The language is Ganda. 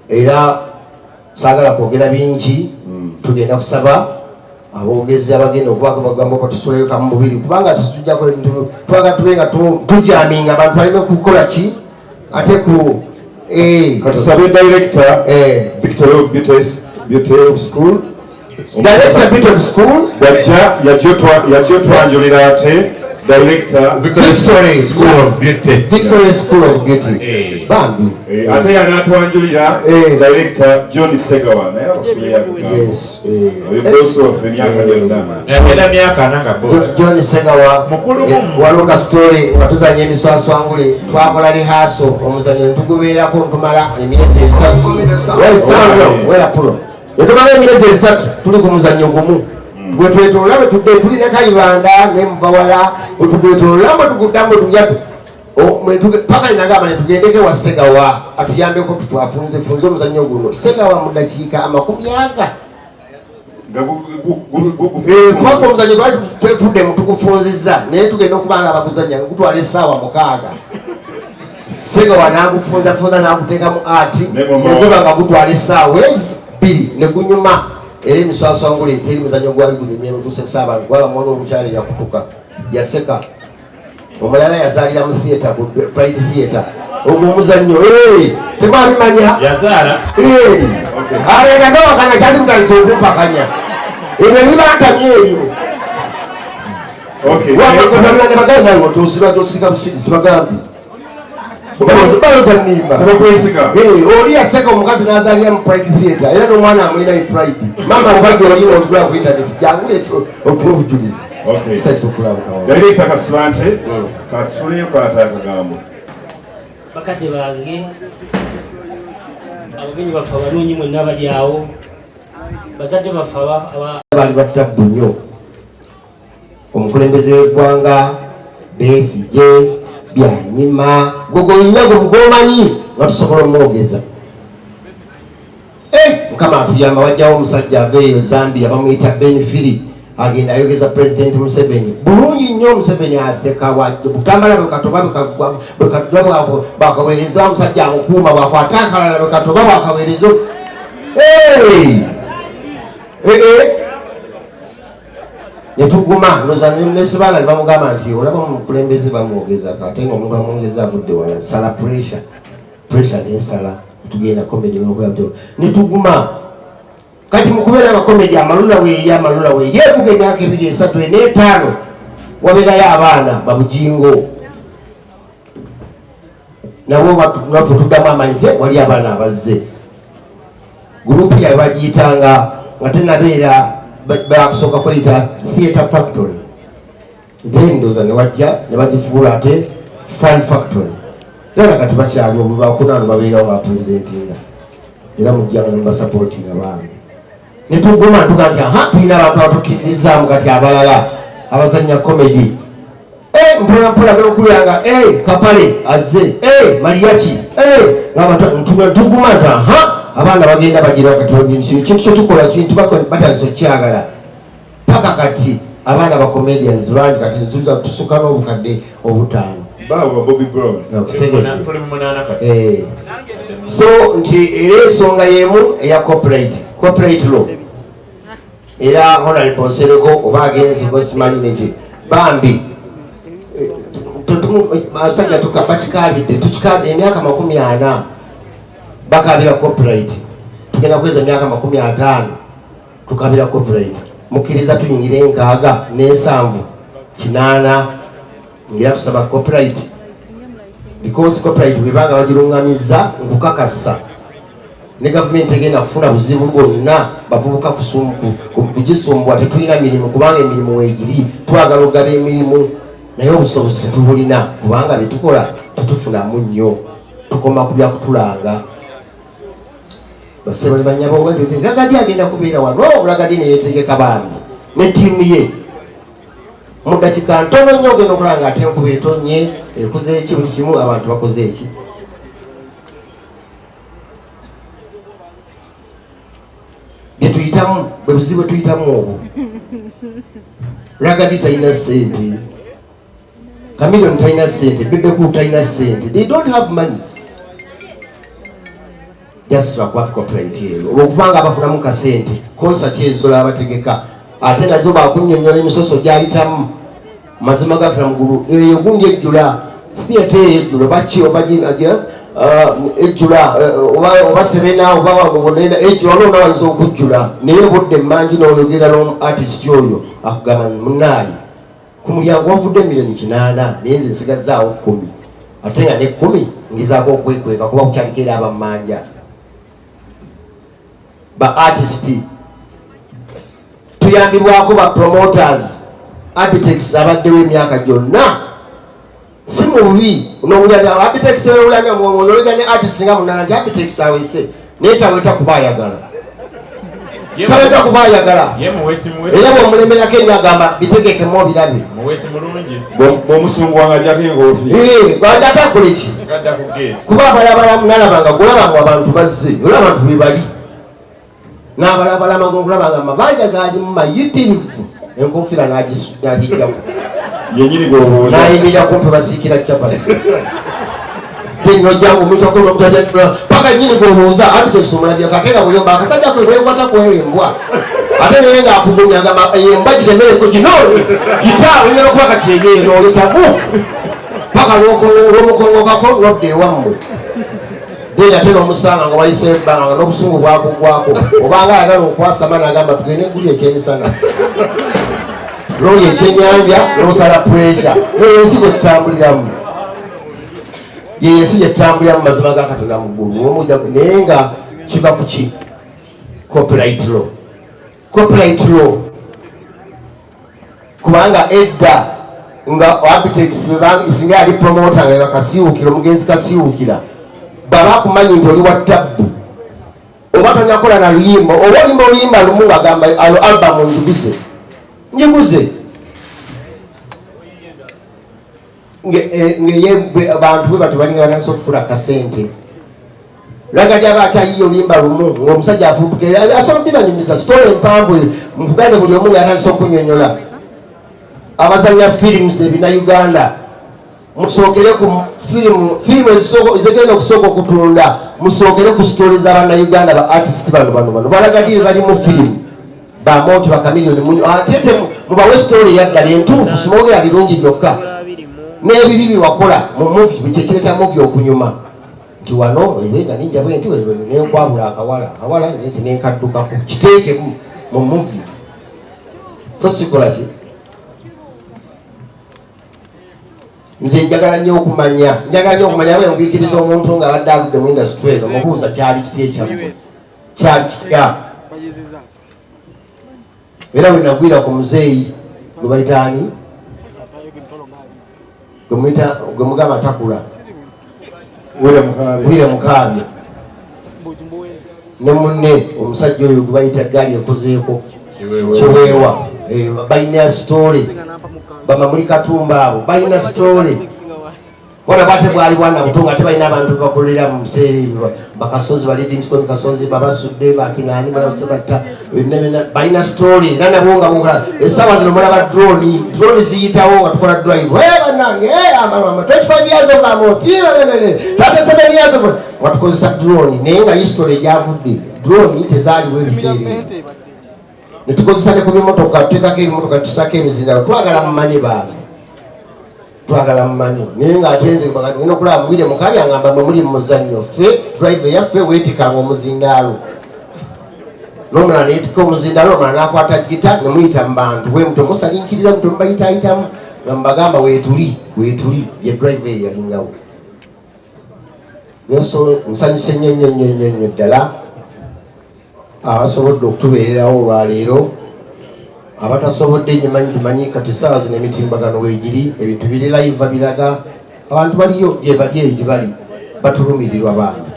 era saagala kwogera bingi tugenda kusaba aboogezi abagenda okubaka bagamba batusulayo kamu mubiri kubanga tujjako twaga tubenga tujaminga abantu baleme kukola ki ate ku katusabe director Victory of Beauty School director Beauty of School yajotwanjulira ate director Victory School of Beauty. Victory School of Beauty. Bambi. Ate yanatwanjulira director John Segawa naye abasuye yes boss of emyaka gyonna myaka nanga boss John Segawa waloka story watuzanya emiswaswangule twakola lihaso omuzanyo ntugubeerako ntumala emyezi 3 wera pulo etumala emyezi 3 tuli ku muzanyo gumu bwetwetolola bwetudde tuli ne Kayibanda ne Mubawala bwetudetolola bwetuguddamu tujatu paka inagamba netugendeke wa Segawa atuyambeko tufunze omuzannyo guno Segawa mu dakiika 40 kubanga omuzannyo twali twefudde mutugufunzizza naye tugenda okubanga abaguzanya gutwala essaawa 6 Segawa nagufunza naguteeka mu ati neguba nga gutwala essaawa 2 negunyuma era emiswaswangule teri muzannyo gwali gunyumye mutuusa abantu gwaba mwana omukyala yakutuka yaseka omulala yazaalira mu theatre ku Pride Theatre ogwo omuzannyo temwabimanya yazaala alenga gawakana kyali mutandisa okumpakanya ebyo bibantamye ebyo baganawo tosika busirisi bagambi baloza nimba oli yaseka omukazi nazaalira mu Pride Theatre era n'omwana amulina e Pride mama obadde olina olugula ku internet jangu okuba obujulizi Director Kasibante katusuleyo kwata akagambo bakadde bange abagenyi baffe abalungi mwenna bali awo bazadde baffe bali batabbu nnyo omukulembeze w'eggwanga Besigye Byanyima gogolina gomanyi nga tusobola omwogeza mukama atuyamba wajjawo omusajja aveeyo Zambia bamuyita Benfiri agenda ayogeza President Museveni bulungi nnyo. Museveni aseka butambala bwekatoba bwakaweereza omusajja amukuuma bwakwata akalala bwekatoba bwakaweereza netuguma noza nesibala nebamugamba nti olaba mukulembeze bamwogeza ate nga omuntu amwogeza avudde wala sala pressure nensala tugenda comedy nokulabto netuguma kati mukubeera abakomedi amalula weeri evuga emyaka 2 3 4 5 wabeerayo abaana babujingo nabo naffe tuddamu amanyi nti wali abaana abazze gurupu yabe bagiyitanga nga tenabeera bakusooka kweyita Theatre Factory then ndoza newajja nebagifuula ate Fun Factory era kati bakyali bakunaano babeerawo bapresentinga era mujjanga nebasupportinga bange netuguma ntuga nti tulina abantu abatukkiririzaamu kati abalala abazanya comedy mpolampola ganokulanga Kapale azze Mariachi tuguma nti abaana bagenda bagira kintu kyetukola kintu batandisa okyagala paka kati abaana ba comedians bangi kati tusuka n'obukadde 5 Bobby Brown so nti era ensonga y'emu eya corporate law era honorable Nsereko oba agenzi bosimanyi neki bambi asajja bakikabidde tukikabidde emyaka 40 bakabira corporate tugenda kweza emyaka 50 tukabira corporate mukkiriza tunyingire 6 ne7 8 ngira tusaba corporate because corporate webanga bagirungamiza nkukakasa ne government egenda kufuna buzibu bwonna bavubuka kugisumbwa tetulina mirimu kubanga emirimu weegiri twagala ogaba emirimu naye obusobozi tetubulina kubanga byetukola tetufunamu nnyo tukoma ku byakutulanga basebali banyaba obadde Ragadi agenda kubeera wano Ragadi neyetegeka bambi ne tiimu ye mu dakika ntono nnyo ogenda okulanga ate enkuba etonye ekoze eki buli kimu abantu bakoze eki byetuyitamu bwe buzibu tuyitamu obwo Ragadi talina ssente Chameleone talina ssente Bebe Cool talina ssente they don't have money just bakuba copyright eyo olwokubanga bafunamu kasente concert ezola abategeka ate nazo bakunnyonnyola emisoso gyayitamu mazima gafuna mugulu eyo gundi ejjula theatre eyo ejjula baki obaginaja ejjula oba serena oba wangobonera ejjula olwo nawayinza okujjula naye obudde emmanju n'oyogera n'omuartist oyo akugamba munaayi ku mulyango wavudde miliyoni 8 naye nze nsigazaawo 10 ate nga ne 10 ngezaako okwekweka kuba kukyaliko era abammanja ba artist tuyambibwako ba promoters Abitex abaddewo emyaka gyonna si mubi n'owulira Abitex ewulanga muwololega ne artist nga munana nti Abitex awese naye taweta kubaayagala taweta kubaayagala era bw'omulemberako ennyo agamba bitegekemu obirabe bw'omusungwanga ajjako engoofi bw'ajjako akole ki kuba abalabalamu nalabanga gulabangu abantu bazze olaba abantu bwe bali n'abalabalama g'okulabanga amabanja gaali mu mayitirivu enkofiira n'agijjamu yenyini gwobuuza nayimirira kumpe basiikira capati nojjangu mutakonomutaja paka nyini gwobuuza Abitex omulabyeko ate nga buyomba akasajja kwe lwekwata kweyembwa ate naye nga akugunyanga embwa gitemereko ginooli gitaawe nyina okuba kati eyeeno oyitamu paka lwomukongokako nodda ewammwe ate n'omusanga nga wayise ebbanga nga n'obusungu bwakugwako obanga ayagala okwasama nagamba tugende guli ekyemisana loli ekyenyanja n'osala puresha yeyensi gyetutambuliramu yeyensi gyetutambuliramu mazima ga Katonda mu ggulu omuja naye nga kiva ku ki copyright law kubanga edda nga Abitex singa yali promota nga bakasiwukira omugenzi kasiwukira baba akumanyi nti oli wa tabbu oba tonyakola na luyimba oba olimba oluyimba lumu ng'agamba alo albamu njiguze abantu bwe bati balinga banansa okufuna akasente lwaga gyaba akyayiye oluyimba lumu ng'omusajja afubuka asobola bibanyumiza sitole empanvu mukugambe buli omu yatandisa okunyonyola abazanya films ebina Uganda musookere ku filimu ezigenda okusooka okutunda musookere ku sitole z'abannayuganda ba artist bano balagadire bali mu filimu bamoti bakamiliyoni ate mubawe sitole eyaddala entuufu simwogera birungi byokka n'ebibi byewakola mu muvi kyekireta muvi okunyuma nti wano ebenga ninja bwe nti nenkwabula akawala nti nenkaddukako kiteeke mu muvi tosikola ki nze njagala nnyo okumanya bweyongikiriza omuntu nga abadde agudde mu industry eno mubuuza kyali kitya ekyamu kyali kitya era we nagwira ku muzeeyi gwe bayitaani gwe mugamba takula wire mukaabya ne munne omusajja oyo gwe bayita gaali ekozeeko kiweewa balina story bamamuli Katumba abo balina story wona bate bwali bwana butunga ate balina abantu bakolera mu biseera bakasozi ba Livingstone kasozi babasudde bakinani balabasebata balina story nana bonga esawa zino mulaba drone ziyitawo nga tukola drive banange amama 25 years of amotiva tate 7 years of watukozesa drone naye nga history gyavudde drone tezaaliwo ebiseera netukozesa ne ku bimotoka tutekako ebimotoka tusako emizindalo twagala mumanyi baabo twagala mumanyi naye ng'atenze nina okulaba muwire mukabi angamba mwe muli mumuzannyo ffe drive yaffe weetikanga omuzindaalo n'omulala neyetika omuzindaalo omulala n'akwata gita nemuyita mu bantu bwe muto musalinkiriza muto mubayitaayitamu nga mubagamba weetuli ye drive eyo yalingawo nsanyuse nnyo ddala abasobodde okutubeererawo olwaleero abatasobodde nyimanyi kati saawa zino emitimbagano weegiri ebintu biri live biraga abantu baliyo gye bali eyo gye bali batulumirirwa bantu